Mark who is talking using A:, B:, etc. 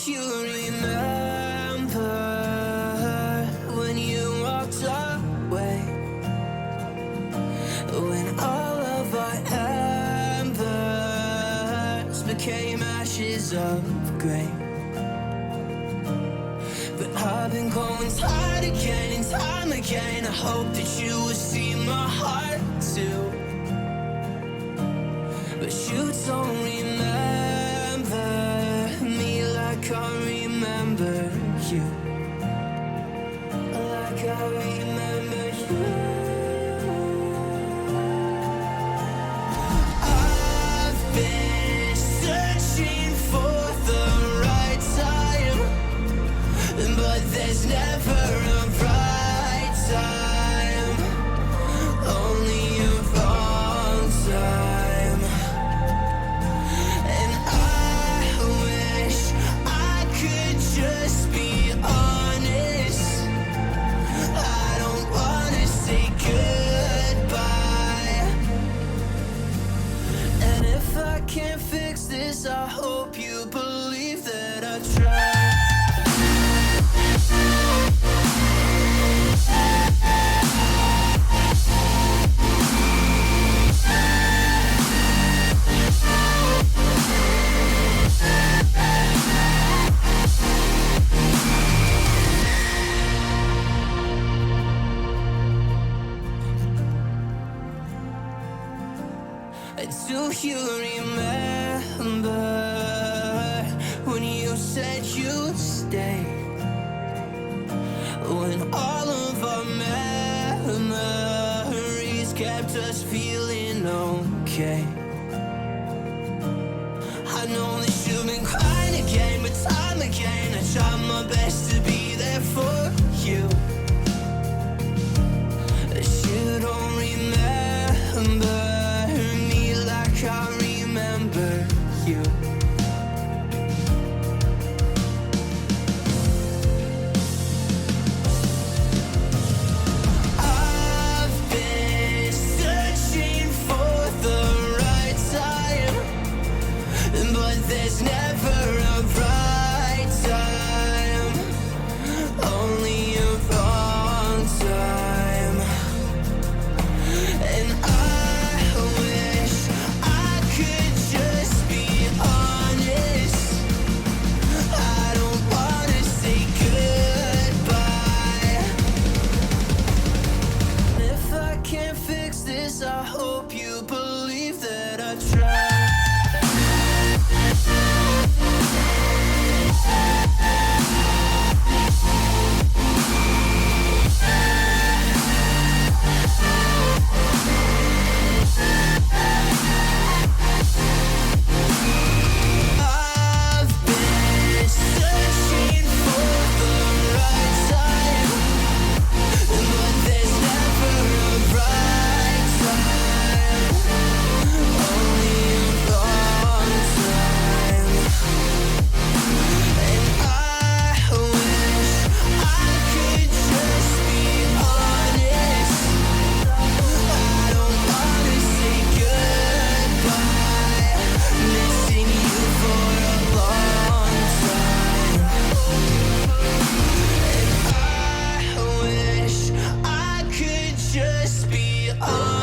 A: you remember when you walked away? When all of our embers became ashes of grey. But I've been going time again and time again. I hope that you will see my heart too. But you don't remember me like I remember you. Like I remember you. I've been searching for the right time, but there's never a right time, only a wrong time. And I wish I could just be honest. I don't wanna say goodbye. And if I can't fix this, I hope you believe that I tried. Do you remember when you said you'd stay? When all of our memories kept us feeling okay. I know that you've been crying again, but time again I tried my best to be there for you. But you don't remember I remember you. I've been searching for the right time, but there's never a right time, only a wrong time. And I wish I could just be honest. I don't wanna say goodbye. If I can't fix this, I hope you believe that I tried. Just be honest.